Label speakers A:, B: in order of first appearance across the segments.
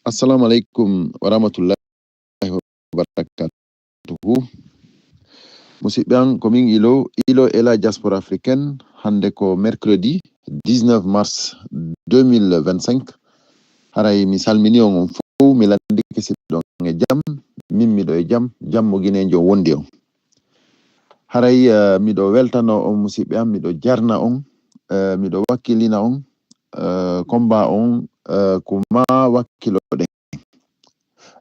A: Assalamu alaikum wa rahmatullahi wa barakatuhu. Musidɓe komin ilo est la diaspora africaine hande ko mercredi 19 mars 2025. Haray mi salmini on fof mi landike siɗɗon e jam, min miɗo e jam, jam mo guinejo wondi on. Haray miɗo weltano on musidɓe am, miɗo jarna on, miɗo wakkilina on combat on kuma wakkiloɗe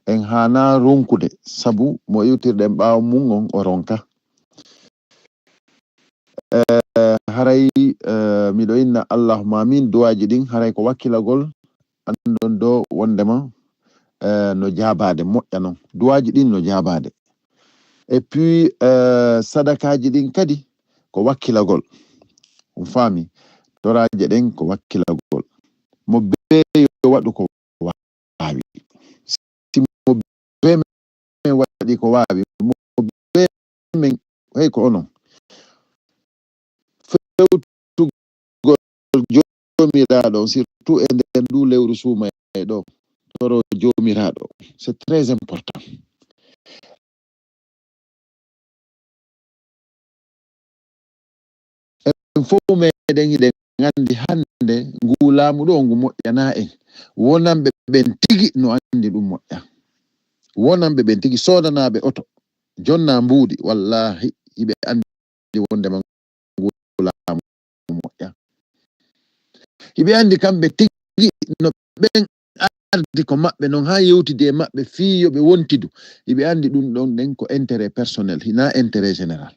A: en hana ronkude sabu mo iwtirɗen ɓawo mum on o ronka. Haray miɗo inna allahumma amin duwaji ɗin haray ko wakkilagol andon do wondema no jabade moƴƴa non, duwaji ɗin no jabade, et puis sadakaji ɗin kadi ko wakkilagol, on faami, toraje ɗen ko wakkilagol, mo be yo waɗu ko wawi, si mo be men waɗi ko wawi, mo be men hey ko onon fewtugol jomiraɗo surtout e nden du lewru suuma e ɗo toro jomiraɗo, c'est très important. En fof meɗen hiɗen andi hande ngu laamu ɗo ngu moƴƴana en, wonanɓe ɓen tigi no andi ɗum moƴƴa, wonanɓe ɓen tigi sodanaɓe oto jonna mbuɗi, wallahi hiɓe andi wondema ngu laamu moƴƴa, hiɓe andi kamɓe tigi no ɓen ardi ko maɓɓe non ha yewtide maɓɓe fiyo ɓe wontidu, hiɓe andi ɗum ɗon nden ko intérêt personnel hina intérêt général.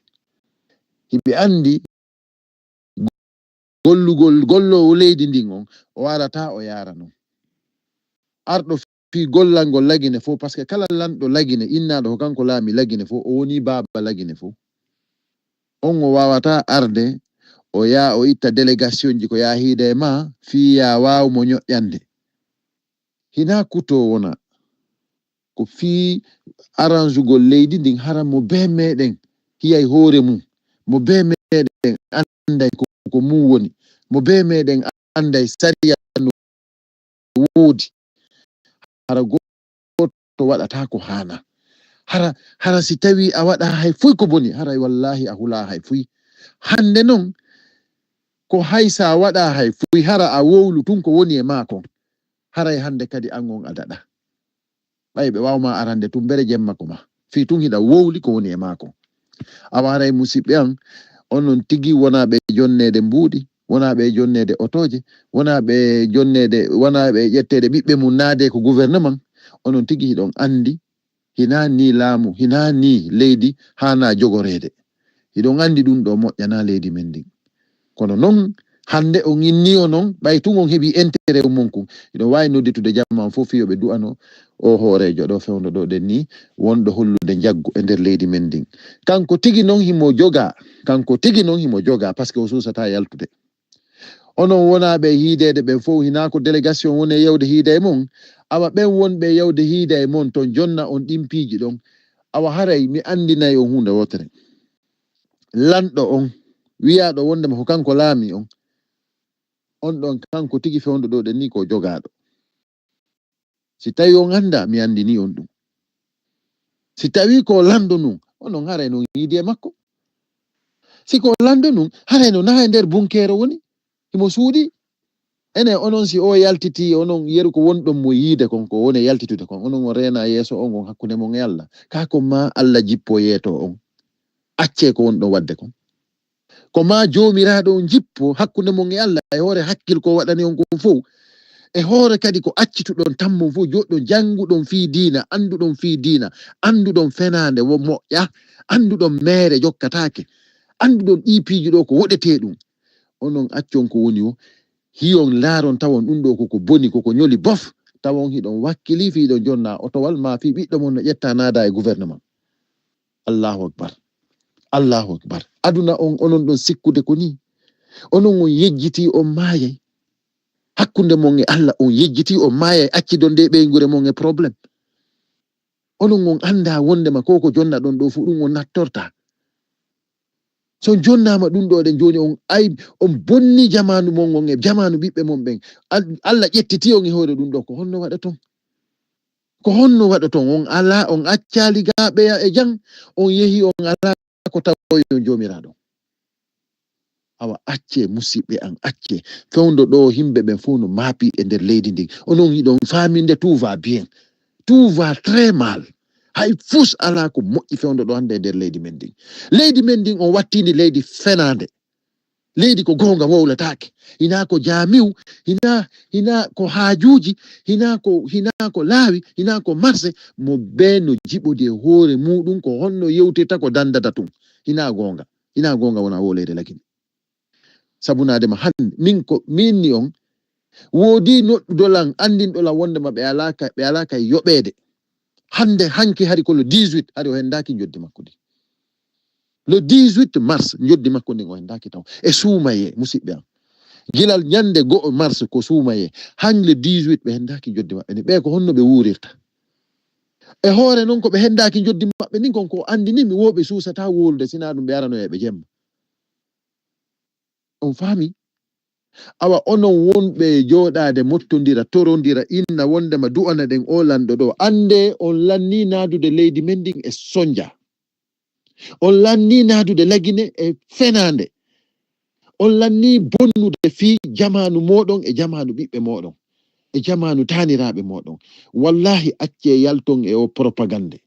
A: Hiɓe andi gollowo leydi ndin on o warata o yara non, arɗo fi gollal ngol lagine fo, parce que kala lanɗo lagine innaɗo ko kanko laami lagine fo o woni baba lagine fo, on o wawata arde o ya o itta délégation ji ko yahide ma fiya waw mo ñoƴƴande, hina kuto wona ko fi arrange gol leydi ndin hara mo be meɗen hiyay hoore mum, mo be meɗen anday ko mum woni, mo be meɗen anday sariya no woodi, hara goto waɗata ko hana, hara si tawi a waɗa hay fuy ko boni, haray wallahi a hula hay fuy. Hande non ko haysa waɗa hay fuy hara a wowlu tun ko woni e makon, haray hande kadi an on a daɗa, ɓay ɓe wawma arande tun bere jemma ko ma fi tun hiɗa wowli ko woni e makon. Awa haray musidɓe an onon tigi wonaɓe jonnede mbuuɗi, wonaɓe jonnede otoje, wonaɓe jonnede, wonaɓe ƴettede ɓiɓɓe mum naade ko gouvernement, onon tigi hiɗon andi hina ni laamu, hina ni leydi hana jogorede, hiɗon andi ɗum ɗo moƴƴana leydi men ndin, kono non hande on inni o non ɓay tun on heeɓi intérêt mum kon, hiɗon wawi nodditude jamma fof fiyoɓe du'ano o hoorejo ɗo fewdo ɗo ɗen ni wonɗo hollude jaggu e nder leydi men ndin, kanko tigi non himo joga, kanko tigi non himo joga par ce que o susata yaltude. Onon wonaɓe hiidede ɓen fof hina ko délégation woni yewde hiida e mon, awa ɓen wonɓe yewde hiida e mon ton jonna on ɗimpiji ɗon, awa haray mi andinayi on hunde wotere, lanɗo on wiyaɗo wondema ko kanko laami on ɗon kanko tigi fewdo ɗo ɗen ni ko jogaɗo, si tawi on anda mi andini on ɗum, si tawi ko lando nun onon haray non yiidi e makko, si ko lando nun haray no naha e nder bunkere woni himo suuɗi, ene onon si o yaltiti onon yeru ko wonɗon mo yiide kon ko woni yaltitude kon, onon o rena yeeso on on hakkude mon e Allah, ka ko ma Allah jippo yeeto on, acce ko wonɗon wadde kon, ko ma jomiraɗo on jippo hakkude mon e Allah e hoore hakkil ko waɗani on kon fof, e hoore kadi ko accituɗon tammon fof, joɗɗo janguɗon fi diina, anduɗon fi diina, anduɗon fenade wo moƴƴa, anduɗon mere jokkatake, anduɗon ɗipiji ɗo ko woɗete ɗum, onon accon ko woni o, hiyon laaron tawon ɗum ɗo koko boni koko ñoli bof, tawon hiɗon wakkili fi ɗon jonna otowal ma fi ɓiɗɗo mon no ƴetta naada e gouvernement. Allahu akbar, Allahu akbar, aduna on onon ɗon sikkude ko ni, onon on yejjiti on maayay hakkunde mon e Allah, on yejjiti on maayay accidon nde ɓeygure mon e probléme, onon on anda wondema koko jonna ɗon ɗo fu ɗum on nattorta, so jonnama ɗum ɗo ɗen joni on ay on bonni jamanu mon on e jamanu ɓiɓɓe mon ɓen, Allah ƴettiti on e hoore ɗum ɗo ko honno waɗa ton, ko honno waɗoton on ala on accali gaɓe e jang on yehi on ala ko tawoyo jomiraɗo awa acce musidɓe an acce fewndo ɗo himɓe ɓen fu no maapi e nder leydi ndi onon yiɗon faminde tout va bien tout va très mal hay fus ala ko moƴƴi fewndo ɗo hande e nder leydi men ndin on wattindi leydi fenande leydi ko gonga wowlatake hina ko jamiu hina ko hajuji hina ko laawi hina ko marse mo beno jiɓodi e hoore muɗum ko honno yewteta ko dandata tun hina gonga wona wolede lagini sabunade ma hande min ni on wodi noddudolan andindolan wondema ɓe alaka yoɓede hande hanki hari ko le 18 hari o hendaki joddi makko di le 18 mars joddi makko ndin o hendaki taw e suumaye musidɓe am gilal nyande go'o mars ko suumaye han le 18 ɓe hendaki joddi maɓɓe ni ɓe ko honno ɓe wurirta e hoore non ko ɓe hendaki joddi maɓɓe nin kon ko andini mi woɓe suusata wolude sina ɗum ɓe arano e ɓe jemma on faami awa onon wonɓe joɗade mottodira torondira inna wondema du'ana ɗen o lanɗo ɗo ande on lanni nadude leydi men ndin e sonja on lanni nadude lagine e fenande on lanni bonnude fi jamanu moɗon e jamanu ɓiɓɓe moɗon e jamanu taniraɓe moɗon wallahi acce yalton e o propagande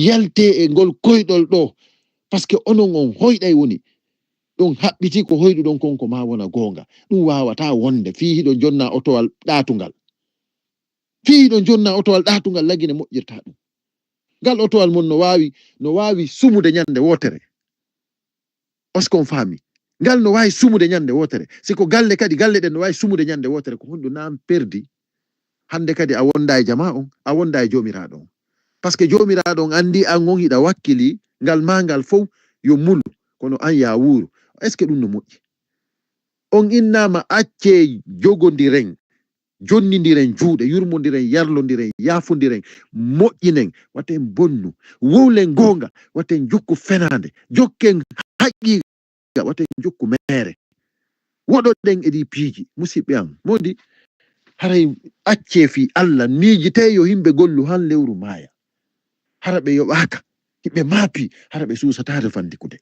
A: yalte e ngol koyɗol ɗo par ce que onon on hoyɗay woni ɗon haɓɓiti ko hoyɗuɗon konko ma wona gonga ɗum wawata wonde fi hiɗo jonna otowal ɗatungal lagine moƴƴirta ɗum ngal otowal mon no wawi sumude nyande wotere oskon faami ngal no wawi sumude nyande wotere siko galle ɗen no wawi sumude nyande wotere ko honɗum nan perdi hande kadi a wonda e jama on a wonda e jomiraɗo on par ce que jomiraɗo on andi an on hiɗa wakkili ngal mangal fof yo mulu kono an ya wuuro est ce que ɗum no moƴƴi on innama acce jogodiren jonnidiren juuɗe yurmodiren yarlodiren yafodiren moƴƴinen waten bonnu wowlen gonga waten jokku fenande jokken haqiqa waten jokku mere woɗoɗen e ɗi piiji musidɓe am modi haray acce fi Allah miijite yo himɓe gollu han lewru maaya hara ɓe yoɓaka hiɓe maapi hara ɓe suusatare fandikude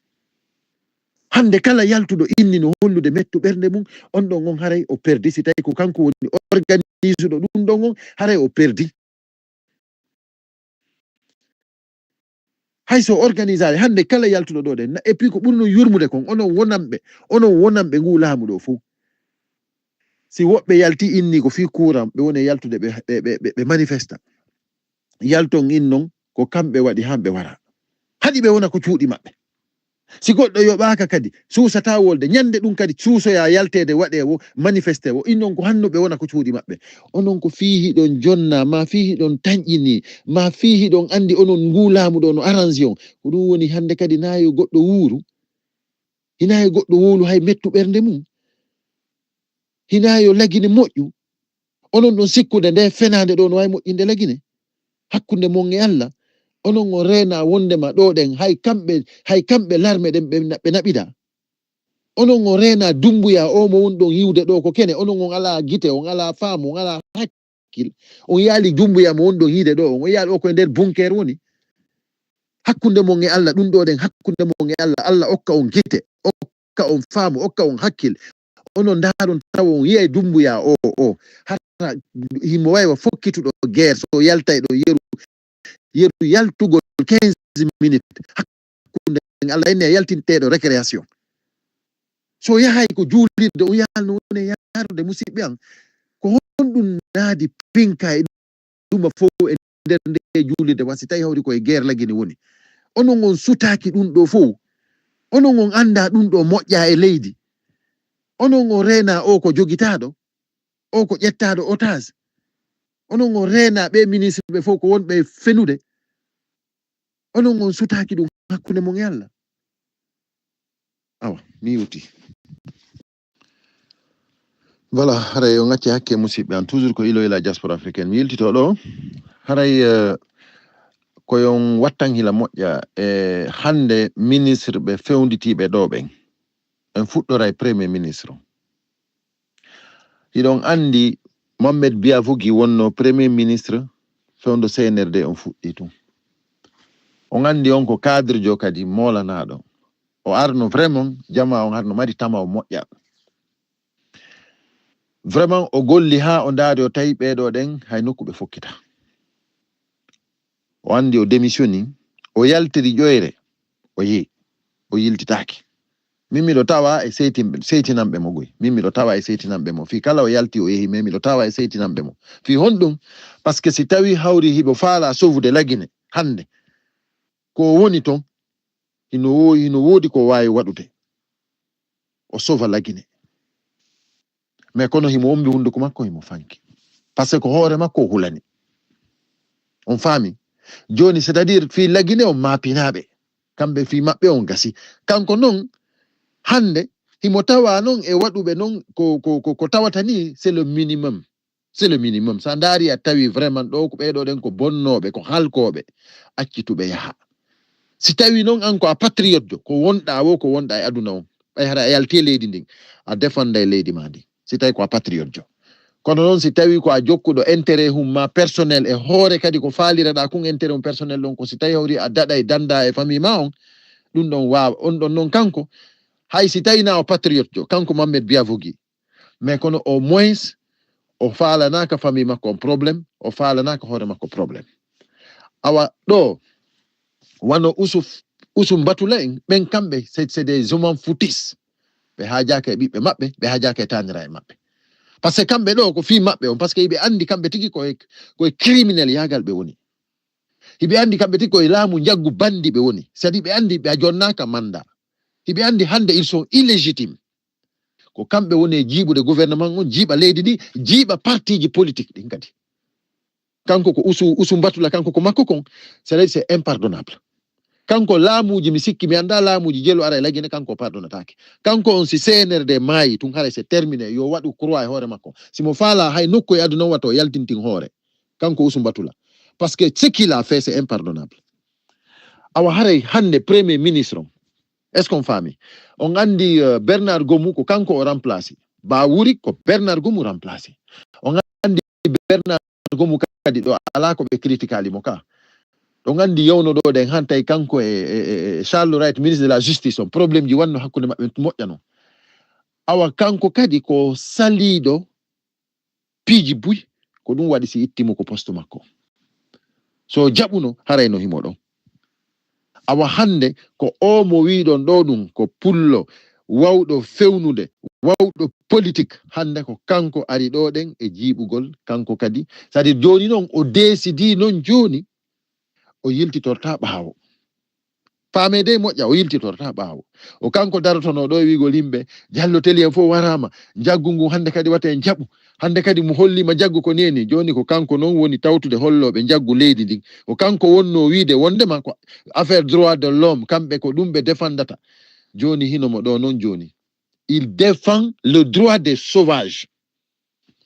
A: hande kala yaltuɗo inni no hollude mettu ɓernde mum on ɗon on haray o perdi si tawi ko kanko woni organise ɗo ɗum ɗon on haray o perdi hayso organisare hande kala yaltuɗo ɗo ɗen et puis ko ɓurno yurmude kon onon wonanɓe ngu laamu ɗo fou si woɓɓe yalti inni ko fi courant ɓe woni yaltude ɓe manifesta yalton in non ko kamɓe waɗi hamɓe wara haɗi ɓe wona ko cuuɗi maɓɓe si goɗɗo yoɓaka kadi suusata wolde nyande ɗum kadi suusoya yaltede waɗe wo manifeste wo innon ko hanno ɓe wona ko cuuɗi maɓɓe onon ko fihi ɗon jonna ma fihi ɗon tañƴini ma fihi ɗon andi onon ngulamu ɗo no arrange on ko ɗum woni hande kadi nayo goɗɗo wuuru hinayo goɗɗo wolu hay mettu ɓernde mum hinayo lagine moƴƴu onon ɗon sikkude nde fenade ɗo no wawi moƴƴinde lagine hakkunde mon e Allah onon o rena wondema ɗo ɗen hay kamɓe larme ɗen ɓe naɓida onon o rena dumbuya o mo won ɗon yiwde ɗo ko kene onon on ala gite on ala faamu on ala hakkil on yaali dumbuya mo won ɗon yiide ɗo on yaali o koye nder bunker woni hakkunde mon e Allah ɗum ɗo ɗen hakkunde mon e Allah okka on gite okka on faamu okka on hakkil onon ndaron tawa on yiya dumbuya o hara himo waywa fokkituɗo guerre so yaltay ɗo yeru yaltugol 15 minutes hakkunde Allah enne yaltinteɗo récréation so yahay ko juulirde o yalno woni yarude musidɓe an ko honɗum naadi pinka e ɗuma fof e nder nde juulirde wasi tawi hawri koye guerre lagini woni onon on sutaki ɗum ɗo fof onon on anda ɗum ɗo moƴƴa e leydi onon on rena o ko jogitaɗo o ko ƴettaɗo otage onon on rena ɓe ministre ɓe fof ko wonɓe fenude onon on sutaki ɗum hakkunde mon e Allah awa mi wuti voilà haray o ngacci hakke musidɓe an toujours ko ilo ila diaspora africaine mi yiltito ɗo haray koyon wattan hila moƴƴa e hande ministre ɓe fewnditiɓe ɗo ɓen en fuɗɗora e premier ministre hiɗon andi Mohamed Biya Vugui wonno premier ministre fewndo CNRD on fuɗɗi tum on andi on ko cadre jo kadi molanaɗo o arno vraiment jama on arno mari tama o moƴƴa vraiment o golli ha o ndaari o tawi ɓeɗo ɗen hay nokku ɓe fokkita o andi o démissioni o yaltiri ƴoyre o yehi o yiltitaki min miɗo tawa e seytinamɓe mo goy min miɗo tawa e seytinamɓe mo fi kala o yalti o yehi mais miɗo tawa e seytinamɓe mo fi honɗum par ce que si tawi hawri hiɓe faala sauvude lagine hande ko woni ton hino woodi ko wawi waɗude o sauva lagine mais kono himo wombi hunduko makko himo fanki par ce que hoore makko o hulani on faami joni c'est à dire fi lagine on mapinaɓe kamɓe fi maɓɓe on gasi kanko noon hande himo tawa non e waɗuɓe non ko tawata ni c'est le minimum sa ndaari a tawi vraiment ɗo ko ɓeɗo ɗen ko bonnoɓe ko halkoɓe accituɓe yaha si tawi non an ko a patriote jo ko wonɗa wo ko wonɗa e aduna on ɓay hara a yalti leydi ndin a defanda e leydi ma ndi si tawi ko a patriote jo kono noon si tawi ko a jokkuɗo intérêt humma personnel e hoore kadi ko faaliraɗa kun intérêt um personnel ɗon ko si tawi hawri a daɗa e danda e famille ma on ɗum ɗon wawa on ɗon noon kanko hay si tawi na o patriote jo kanko Mamed Biya Vogui mais kono au moins o faalanaka famille makko on probléme o faalanaka hoore makko probléme awa ɗo wano usum batula en ɓen kamɓe c'est des hommes foutis ɓe hajaka e ɓiɓɓe maɓɓe ɓe hajaka e tanira e maɓɓe par ce que kamɓe ɗo ko fi maɓɓe on par ce que yiɓe andi kamɓe tigi koye criminel yagal ɓe woni hiɓe andi kamɓe tigi koye laamu jaggu bandi ɓe woni c'est à dire ɓe andi ɓe a jonnaka mandat hiɓe andi hande ils sont illégitimes ko kamɓe woni e jiiɓude gouvernement on jiiɓa leydi ndi jiiɓa partiji politique ɗin kadi kanko ko usu batula kanko ko makko kon c'est impardonnable kanko laamuji mi sikki mi anda laamuji jelo ara e lagine kanko pardonnatake kanko on si CNRD maayi tun hara c'est terminé yo waɗu croix e hoore makko simo faala hay nokku e aduna wato yaltintin hoore kanko usu batula parce que ce qu'il a fait c'est impardonnable awa haray hande premier ministre on est-ce qu'on faami on andi Bernard Gomu ko kanko o remplacé ba wuri ko Bernard Gomu remplacé on andi Bernard Gomu kadi ɗo ala ko ɓe critiquali mo ka ɗon andi yewno ɗo ɗen hantay kanko e Charles Wright ministre de la justice on probléme ji wanno hakkude maɓɓe moƴƴa non awa kanko kadi ko saliɗo piiji buy ko ɗum waɗi si ittimo ko poste makko so jaɓuno harayno himo ɗon awa hande ko o mo wiɗon ɗo ɗum ko pullo wawɗo fewnude wawɗo politique hande ko kanko ari ɗo ɗen e jiiɓugol kanko kadi c'est à dire joni noon o décidi noon joni o yiltitorta ɓaawo faamede moƴƴa o yiltitorta ɓaawo o kanko darotono ɗo e wigol yimɓe Diallo Teli en fof warama jaggu ngu hande kadi wate jaɓu hande kadi mo hollima jaggu ko neni joni ko kanko noon woni tawtude holloɓe jaggu leydi ndin o kanko wonno wiide wondema ko affaire droit de l'homme kamɓe ko ɗum ɓe défendata joni hinomo ɗo noon joni il défend le droit des sauvages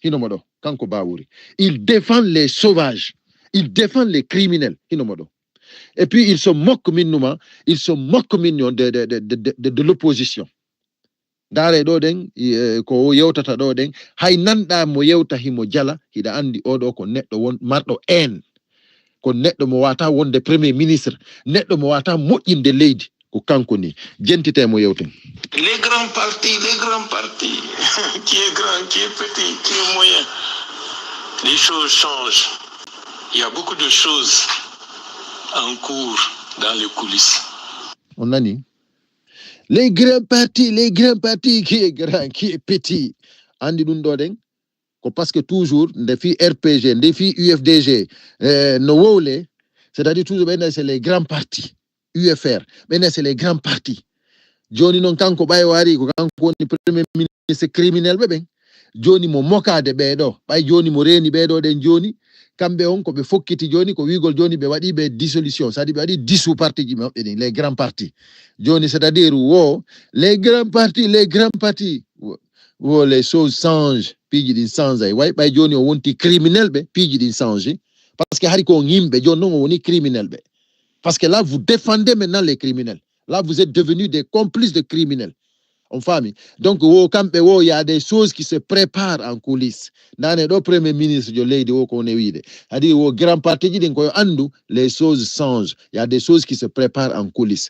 A: hinomo ɗo kanko Bawuri il défend les sauvages il défend les criminels hinomo ɗo et puis il se moque minnuma il se moque mignon de l'opposition ndaare ɗo ɗen ko yewtata ɗo ɗen hay nanɗa mo yewta himo jala hiɗa andi oɗo ko neɗɗo marɗo en ko neɗɗo mo wata wonde premier ministre neɗɗo mo wata moƴƴinde leydi ko kanko ni jentite mo yewten
B: les grands partis qui est grand qui est petit qui est moyen les choses changent il y a beaucoup de choses en cours dans les coulisses
A: on nani les grands partis qui est grand qui est petit andi ɗum ɗo ɗen ko parce que toujours nde fi RPG nde fi UFDG no wowle c'est-à-dire toujours ɓenne c'est les grands partis UFR ɓenne c'est les grands partis joni noon kanko ɓay wari ko kanko woni premier ministre criminel ɓe ɓen joni mo mokade ɓeɗo ɓay joni mo reni ɓeɗo ɗen joni kamɓe on ko ɓe fokkiti joni ko wigol joni ɓe waɗi ɓe dissolution c'est à dire ɓe waɗi dissous parti ji maɓɓe ɗin les grands partis joni c'est à dire wo les grands partis wo les choses changent piiji ɗin change ay way ɓay joni o wonti criminel ɓe piiji ɗin change parce que hari ko yimɓe joni noon o woni criminel ɓe parce que là vous défendez maintenant les criminels là vous êtes devenus des complices de criminels On famille. Donc, il y a des choses qui se préparent en coulisses. Dans le premier ministre de l'Aide, au grand parti, les choses changent. Il y a des choses qui se préparent en coulisses.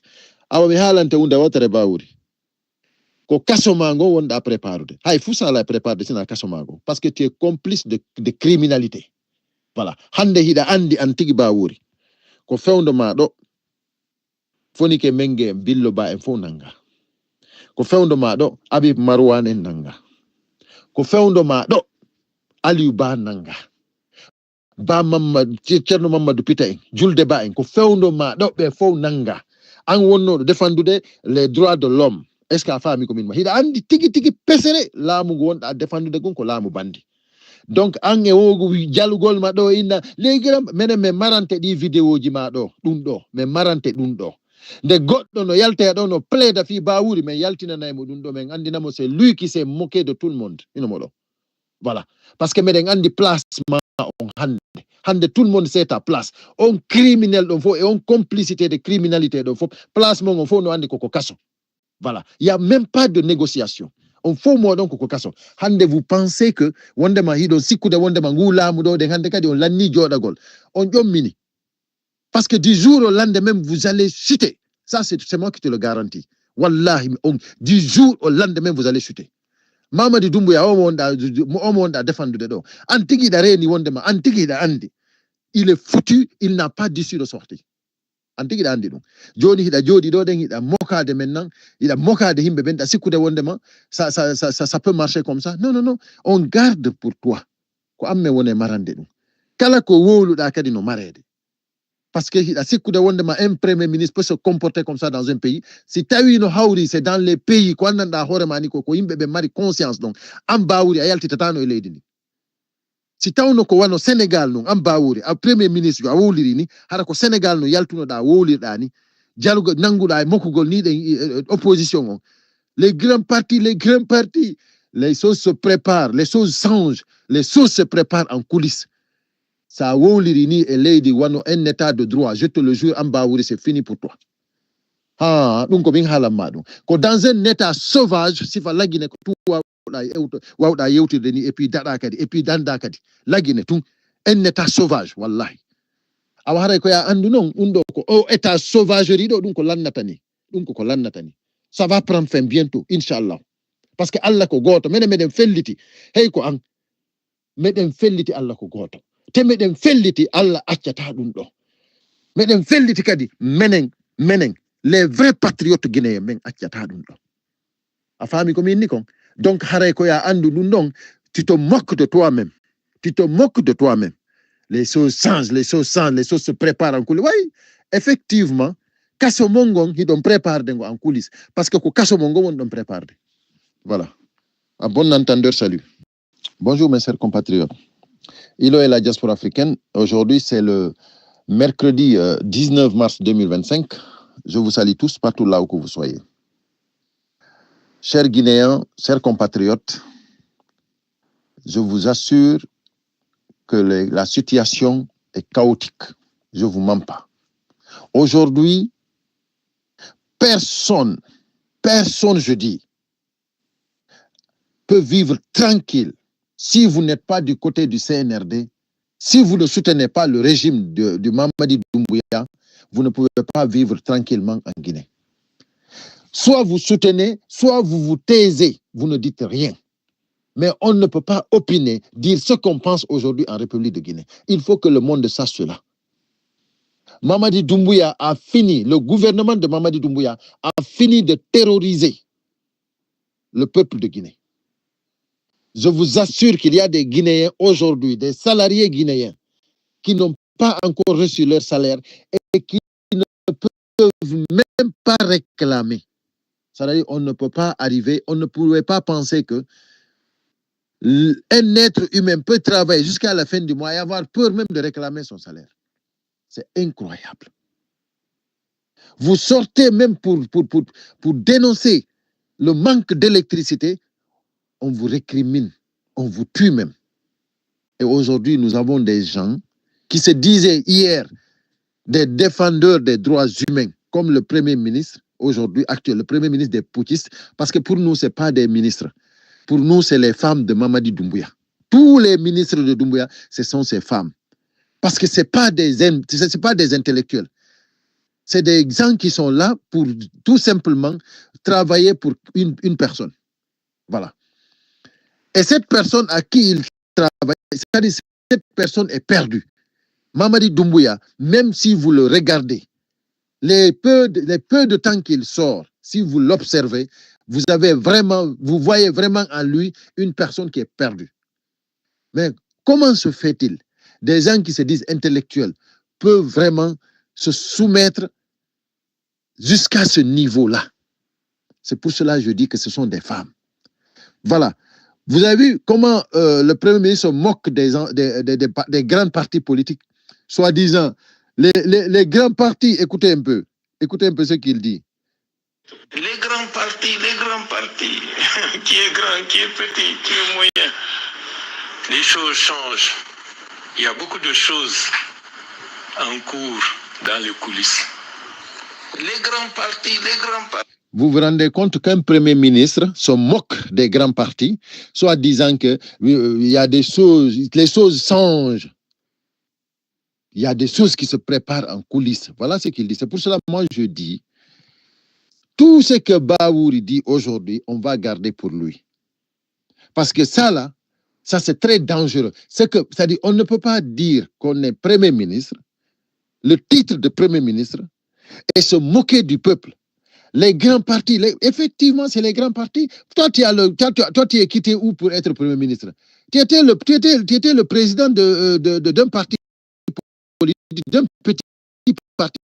A: Ko kasomango wonda préparé. Il faut ça la préparer c'est na kasomango parce que tu es complice de criminalité. Voilà. Hande hida andi antigi bawuri. Ko fewndo ma do foni ke menge billo ba en fo nanga. Ko fewndo ma do Habib Marwan en nanga. Ko fewndo ma do Aliou Ba nanga. Ba Mamadou Thierno Mamadou Pita en julde ba en ko fewndo ma do be fo nanga. An wonno défendude les droits de l'homme. Est-ce que a fami ko min ma hida andi tigi pesere laamu wonda défendude gon ko laamu bandi. Donc ange wogu jalugol ma do inna legiram menen me marante di vidéoji ma do dum do me marante dum do de goddo no yalte do no plaida fi bawuri men yaltina nay mo dum do men andina mo c'est lui qui s'est moqué de tout le monde ino modo voilà parce que meden andi place ma on hande tout le monde c'est à place on criminel do fo et on complicité de criminalité do fo place mo on fo no andi koko kaso voilà il y a même pas de négociation. On faut moi donc ko kaso hande vous pensez que wondema hido sikkude wondema ngula mudo de hande kadi on lanni jodagol on jommini parce que du jour au lendemain vous allez chuter ça c'est moi qui te le garantis wallahi du jour au lendemain vous allez chuter Mamadi Doumbouya o wonda défendre de do antigi da reni wondema antigi da andi il est foutu il n'a pas d'issue de sortie antigi da andi dum joni hida jodi do den hida mokade maintenant hida mokade himbe ben da sikkude wondema ça peut marcher comme ça non on garde pour toi ko amme wone marande dum kala ko woluda kadi no marede parce que hida sikkude wondema un premier ministre peut se comporter comme ça dans un pays si tawi no hawri c'est dans les pays ko annanda hore mani ko yimbe be mari conscience donc am bawuri ayalti tatano e leydi ni si tawno ko wano Sénégal non am bawuri a premier ministre jo a wowliri ni hara ko Sénégal no yaltuno da wowlirda ni jalugo nanguda e mokugol ni de opposition on les grands partis les choses se préparent les choses changent les choses se préparent en coulisses ça wowliri ni e leydi wano un état de droit je te le jure am bawuri c'est fini pour toi dum ko min halam ma dum ko dans un état sauvage sifa lagine ko tuwa wawda yewtirde ni et puis dada kadi et puis danda kadi lagine tun un état sauvage wallahi awa haray ko ya andu non dum do ko o état sauvagerie do dum ko lannata ni ça va prendre fin bientôt inchallah parce que Allah ko goto meden felliti hey ko an meden felliti Allah ko goto te meden felliti Allah accata dum do meden felliti kadi menen les vrais patriotes guinéens men accata dum do a fami ko min ni kon donc haray ko ya andu dum don tu te moques de toi-même les choses changent les choses se préparent en coulisses oui effectivement kaso mongon hi don prépare dengo en coulisses parce que ko kaso mongon on don prépare voilà un bon entendeur salut bonjour mes chers compatriotes Ilo et la diaspora africaine aujourd'hui c'est le mercredi 19 mars 2025 je vous salue tous partout là où que vous soyez. Chers Guinéens, chers compatriotes, je vous assure que la situation est chaotique. Je ne vous mens pas. Aujourd'hui, personne, je dis, peut vivre tranquille si vous n'êtes pas du côté du CNRD, si vous ne soutenez pas le régime du Mamadi Doumbouya, vous ne pouvez pas vivre tranquillement en Guinée. Soit vous soutenez, soit vous vous taisez, vous ne dites rien. Mais on ne peut pas opiner, dire ce qu'on pense aujourd'hui en République de Guinée. Il faut que le monde sache cela. Mamadi Doumbouya a fini, le gouvernement de Mamadi Doumbouya a fini de terroriser le peuple de Guinée. Je vous assure qu'il y a des Guinéens aujourd'hui, des salariés guinéens, qui n'ont pas encore reçu leur salaire et qui ne peuvent même pas réclamer. C'est-à-dire on ne peut pas arriver, on ne pouvait pas penser que un être humain peut travailler jusqu'à la fin du mois et avoir peur même de réclamer son salaire. C'est incroyable. Vous sortez même pour dénoncer le manque d'électricité, on vous récrimine, on vous tue même. Et aujourd'hui, nous avons des gens qui se disaient hier des défendeurs des droits humains, comme le Premier ministre, aujourd'hui, actuel, le premier ministre des putschistes, parce que pour nous, ce n'est pas des ministres. Pour nous, c'est les femmes de Mamadi Doumbouya. Tous les ministres de Doumbouya, ce sont ces femmes. Parce que ce n'est pas des intellectuels. C'est des gens qui sont là pour tout simplement travailler pour une personne. Voilà. Et cette personne à qui il travaille, c'est-à-dire cette personne est perdue. Mamadi Doumbouya, même si vous le regardez, les peu de temps qu'il sort, si vous l'observez, vous voyez vraiment en lui une personne qui est perdue. Mais comment se fait-il des gens qui se disent intellectuels peuvent vraiment se soumettre jusqu'à ce niveau-là? C'est pour cela que je dis que ce sont des femmes. Voilà. Vous avez vu comment le Premier ministre se moque des grands partis politiques, soi-disant. Les grands partis, écoutez un peu ce qu'il dit.
B: Les grands partis, qui est grand, qui est petit, qui est moyen, les choses changent. Il y a beaucoup de choses en cours dans les coulisses. Les grands partis.
A: Vous vous rendez compte qu'un Premier ministre se moque des grands partis, soit disant que il y a des choses, les choses changent. Il y a des choses qui se préparent en coulisses. Voilà ce qu'il dit. C'est pour cela que moi je dis, tout ce que Bahouri dit aujourd'hui, on va garder pour lui. Parce que ça c'est très dangereux. C'est-à-dire, on ne peut pas dire qu'on est Premier ministre, le titre de Premier ministre, et se moquer du peuple. Les grands partis, effectivement, c'est les grands partis. Toi, tu es quitté où pour être Premier ministre? Tu étais le président d'un parti politique, d'un petit parti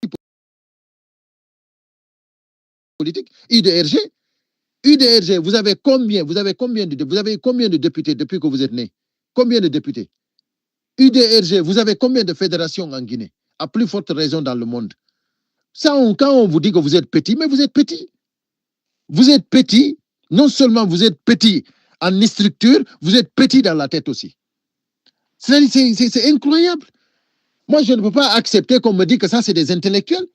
A: politique, UDRG. UDRG, vous avez combien de députés depuis que vous êtes né? Combien de députés? UDRG, vous avez combien de fédérations en Guinée? À plus forte raison dans le monde. Ça, quand on vous dit que vous êtes petit, mais vous êtes petit. Vous êtes petit, non seulement vous êtes petit en structure, vous êtes petit dans la tête aussi. C'est incroyable. Moi, je ne peux pas accepter qu'on me dise que ça, c'est des intellectuels.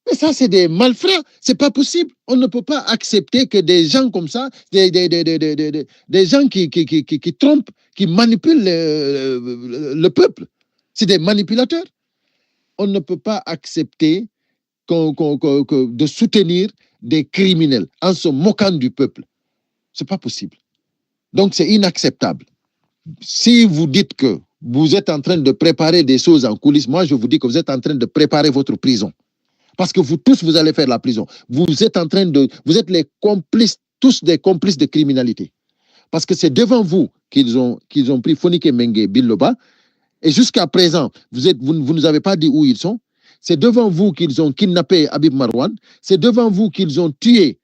A: Mais ça, c'est des malfrats. C'est pas possible. On ne peut pas accepter que des gens comme ça, des gens qui trompent, qui manipulent le peuple. C'est des manipulateurs. On ne peut pas accepter de soutenir des criminels en se moquant du peuple. C'est pas possible. Donc, c'est inacceptable. Si vous dites que vous êtes en train de préparer des choses en coulisses, moi, je vous dis que vous êtes en train de préparer votre prison. Parce que vous tous, vous allez faire la prison. Vous êtes les complices, tous des complices de criminalité. Parce que c'est devant vous qu'ils ont pris Fonike Mengue Biloba. Et jusqu'à présent, vous ne nous avez pas dit où ils sont. C'est devant vous qu'ils ont kidnappé Habib Marwan. C'est devant vous qu'ils ont tué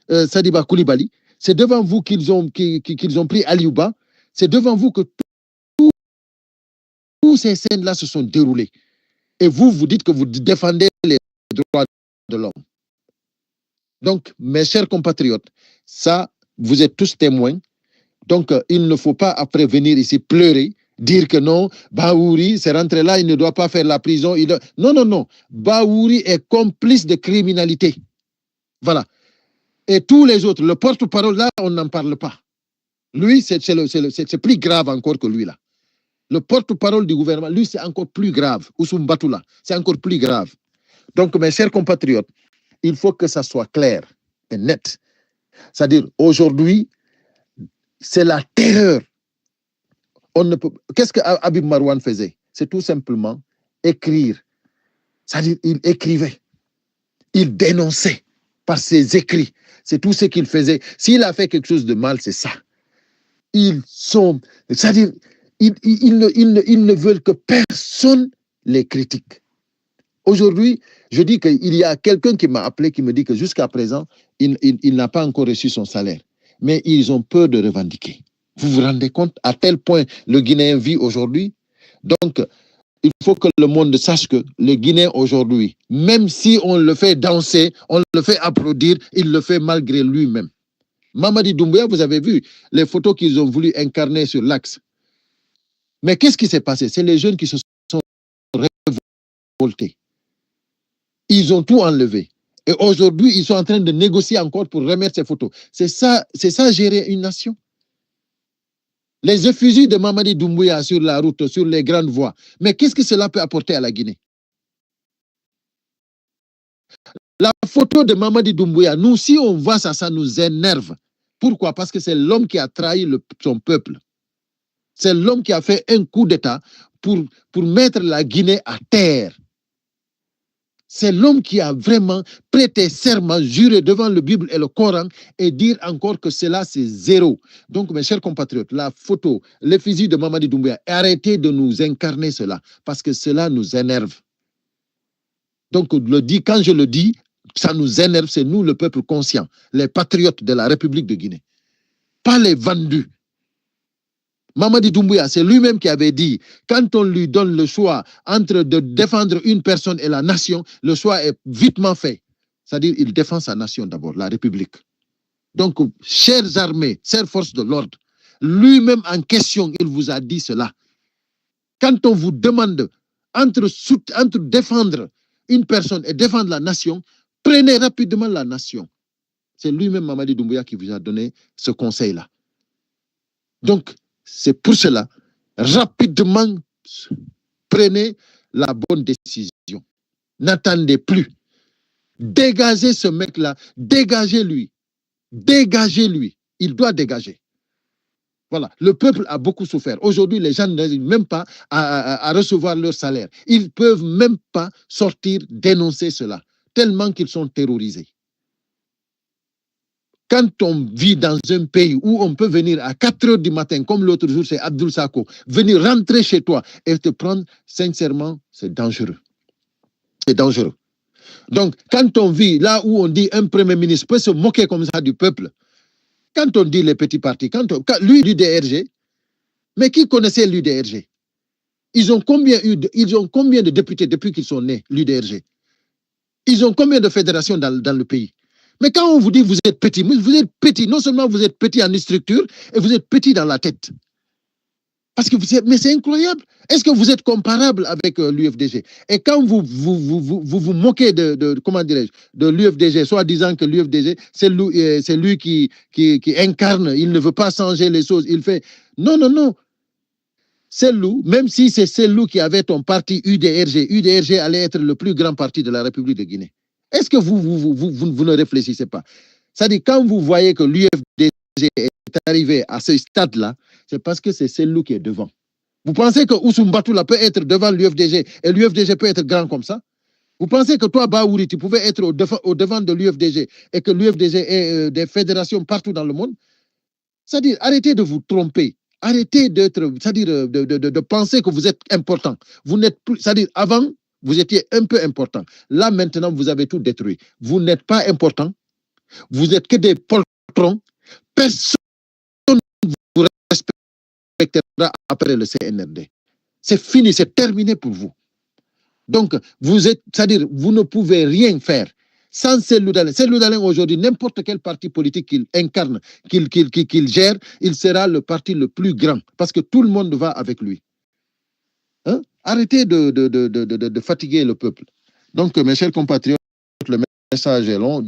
A: Sadiba Koulibaly. C'est devant vous qu'ils ont pris Aliouba. C'est devant vous que toutes ces scènes-là se sont déroulées. Et vous dites que vous défendez les droits de l'homme. Donc, mes chers compatriotes, ça, vous êtes tous témoins. Donc, il ne faut pas après venir ici pleurer, dire que non, Bahouri, c'est rentré là, il ne doit pas faire la prison. Non. Bahouri est complice de criminalité. Voilà. Et tous les autres, le porte-parole, là, on n'en parle pas. Lui, c'est plus grave encore que lui, là. Le porte-parole du gouvernement, lui, c'est encore plus grave. Oussoum Batoula, c'est encore plus grave. Donc, mes chers compatriotes, il faut que ça soit clair et net. C'est-à-dire, aujourd'hui, c'est la terreur. Qu'est-ce que Habib Marwan faisait? C'est tout simplement écrire. C'est-à-dire, il écrivait. Il dénonçait par ses écrits. C'est tout ce qu'il faisait. S'il a fait quelque chose de mal, c'est ça. C'est-à-dire, ils ne veulent que personne les critique. Aujourd'hui, je dis qu'il y a quelqu'un qui m'a appelé, qui me dit que jusqu'à présent, il n'a pas encore reçu son salaire. Mais ils ont peur de revendiquer. Vous vous rendez compte à tel point le Guinéen vit aujourd'hui? Donc, il faut que le monde sache que le Guinéen aujourd'hui, même si on le fait danser, on le fait applaudir, il le fait malgré lui-même. Mamadi Doumbouya, vous avez vu les photos qu'ils ont voulu incarner sur l'axe. Mais qu'est-ce qui s'est passé? C'est les jeunes qui se sont révoltés. Ils ont tout enlevé. Et aujourd'hui, ils sont en train de négocier encore pour remettre ces photos. C'est ça gérer une nation. Les effigies de Mamadi Doumbouya sur la route, sur les grandes voies. Mais qu'est-ce que cela peut apporter à la Guinée? La photo de Mamadi Doumbouya, nous, si on voit ça, ça nous énerve. Pourquoi? Parce que c'est l'homme qui a trahi son peuple. C'est l'homme qui a fait un coup d'État pour mettre la Guinée à terre. C'est l'homme qui a vraiment prêté serment, juré devant le Bible et le Coran et dire encore que cela, c'est zéro. Donc, mes chers compatriotes, la photo, l'effigie de Mamadi Doumbouya, arrêtez de nous incarner cela parce que cela nous énerve. Donc, quand je le dis, ça nous énerve, c'est nous, le peuple conscient, les patriotes de la République de Guinée, pas les vendus. Mamadi Doumbouya, c'est lui-même qui avait dit, quand on lui donne le choix entre de défendre une personne et la nation, le choix est vitement fait. C'est-à-dire, il défend sa nation d'abord, la République. Donc, chères armées, chères forces de l'ordre, lui-même en question, il vous a dit cela. Quand on vous demande entre défendre une personne et défendre la nation, prenez rapidement la nation. C'est lui-même, Mamadi Doumbouya, qui vous a donné ce conseil-là. Donc, c'est pour cela, rapidement, prenez la bonne décision. N'attendez plus. Dégagez ce mec-là, dégagez-lui. Dégagez-lui. Il doit dégager. Voilà, le peuple a beaucoup souffert. Aujourd'hui, les gens n'arrivent même pas à recevoir leur salaire. Ils ne peuvent même pas sortir dénoncer cela, tellement qu'ils sont terrorisés. Quand on vit dans un pays où on peut venir à 4 heures du matin, comme l'autre jour, c'est Abdoul Sako, venir rentrer chez toi et te prendre, sincèrement, c'est dangereux. C'est dangereux. Donc, quand on vit là où on dit un premier ministre peut se moquer comme ça du peuple, quand on dit les petits partis, lui, l'UDRG, mais qui connaissait l'UDRG? Ils ont combien de députés depuis qu'ils sont nés, l'UDRG? Ils ont combien de fédérations dans le pays? Mais quand on vous dit que vous êtes petit, non seulement vous êtes petit en structure, et vous êtes petit dans la tête. Parce que mais c'est incroyable. Est-ce que vous êtes comparable avec l'UFDG? Et quand vous moquez comment dirais-je, de l'UFDG, soit disant que l'UFDG, c'est lui qui incarne, il ne veut pas changer les choses, il fait... Non, non, non. Cellou, même si c'est Cellou qui avait ton parti UDRG allait être le plus grand parti de la République de Guinée. Est-ce que vous ne réfléchissez pas? C'est-à-dire, quand vous voyez que l'UFDG est arrivé à ce stade-là, c'est parce que c'est Cellou qui est devant. Vous pensez que Oussoumbatoula peut être devant l'UFDG et l'UFDG peut être grand comme ça? Vous pensez que toi, Baouri, tu pouvais être au devant de l'UFDG et que l'UFDG ait des fédérations partout dans le monde? C'est-à-dire, arrêtez de vous tromper. Arrêtez de penser que vous êtes important. Vous n'êtes plus, c'est-à-dire, avant, vous étiez un peu important. Là, maintenant, vous avez tout détruit. Vous n'êtes pas important. Vous n'êtes que des poltrons. Personne ne vous respectera après le CNRD. C'est fini, c'est terminé pour vous. Donc, c'est-à-dire, vous ne pouvez rien faire. Sans Cellou Dalein, aujourd'hui, n'importe quel parti politique qu'il incarne, qu'il gère, il sera le parti le plus grand. Parce que tout le monde va avec lui. Hein? Arrêtez de fatiguer le peuple. Donc, mes chers compatriotes, le message est long.